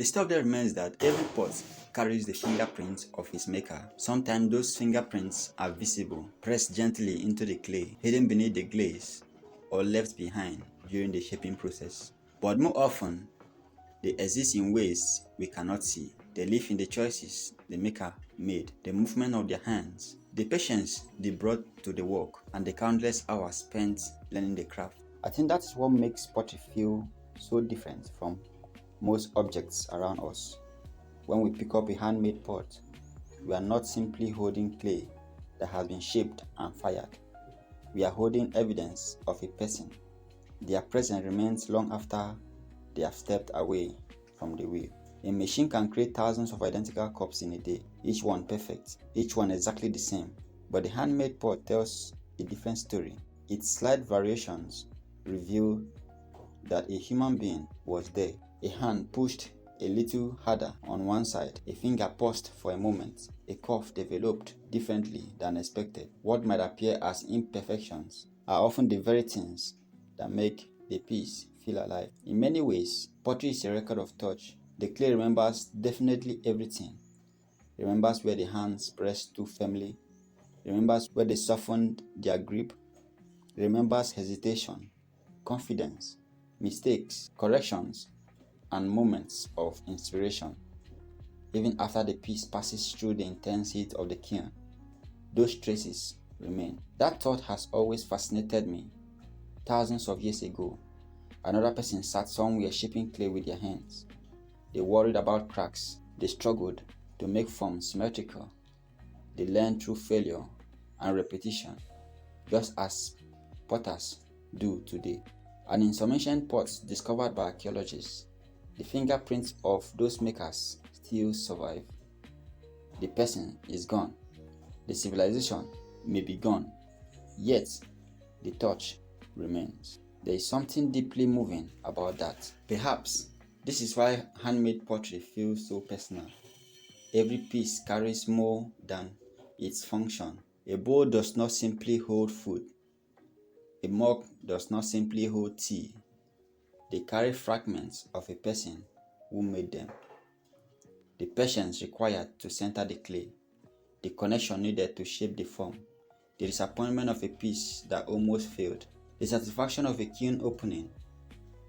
The stuff that remains that every pot carries the fingerprints of its maker. Sometimes those fingerprints are visible, pressed gently into the clay, hidden beneath the glaze, or left behind during the shaping process. But more often, they exist in ways we cannot see. They live in the choices the maker made, the movement of their hands, the patience they brought to the work, and the countless hours spent learning the craft. I think that is what makes pottery feel so different from most objects around us. When we pick up a handmade pot, we are not simply holding clay that has been shaped and fired. We are holding evidence of a person. Their presence remains long after they have stepped away from the wheel. A machine can create thousands of identical cups in a day, each one perfect, each one exactly the same. But the handmade pot tells a different story. Its slight variations reveal that a human being was there. A hand pushed a little harder on one side, a finger paused for a moment, a curve developed differently than expected. What might appear as imperfections are often the very things that make the piece feel alive. In many ways, pottery is a record of touch. The clay remembers definitely everything. It remembers where the hands pressed too firmly, remembers where they softened their grip, it remembers hesitation, confidence, mistakes, corrections, and moments of inspiration. Even after the piece passes through the intense heat of the kiln, those traces remain. That thought has always fascinated me. Thousands of years ago, another person sat somewhere shaping clay with their hands. They worried about cracks. They struggled to make forms symmetrical. They learned through failure and repetition, just as potters do today. And in some ancient pots discovered by archaeologists, the fingerprints of those makers still survive. The person is gone. The civilization may be gone, yet the touch remains. There is something deeply moving about that. Perhaps this is why handmade pottery feels so personal. Every piece carries more than its function. A bowl does not simply hold food. A mug does not simply hold tea. They carry fragments of a person who made them. The patience required to center the clay, the connection needed to shape the form, the disappointment of a piece that almost failed, the satisfaction of a kiln opening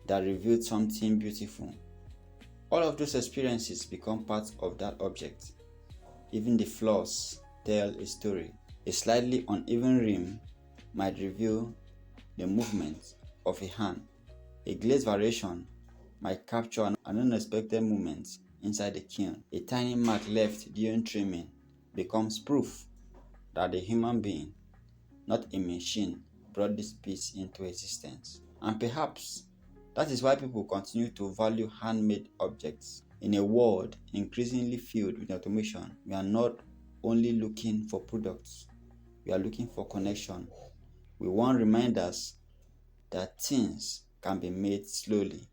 that revealed something beautiful. All of those experiences become part of that object. Even the flaws tell a story. A slightly uneven rim might reveal the movement of a hand. A glaze variation might capture an unexpected movement inside the kiln. A tiny mark left during trimming becomes proof that a human being, not a machine, brought this piece into existence. And perhaps that is why people continue to value handmade objects. In a world increasingly filled with automation, we are not only looking for products, we are looking for connection. We want reminders that things can be made slowly,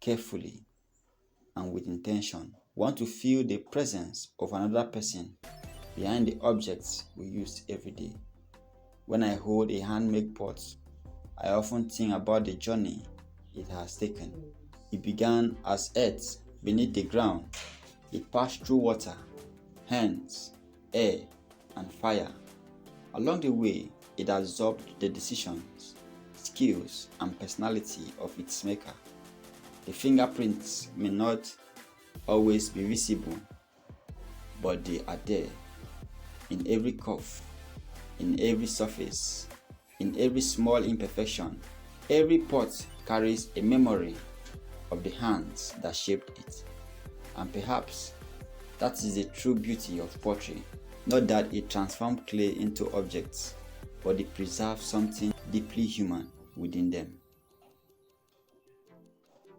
carefully, and with intention. We want to feel the presence of another person behind the objects we use every day. When I hold a handmade pot, I often think about the journey it has taken. It began as earth beneath the ground. It passed through water, hands, air, and fire. Along the way, it absorbed the decisions, skills, and personality of its maker. The fingerprints may not always be visible, but they are there, in every curve, in every surface, in every small imperfection. Every pot carries a memory of the hands that shaped it. And perhaps that is the true beauty of pottery. Not that it transforms clay into objects, but it preserves something deeply human within them.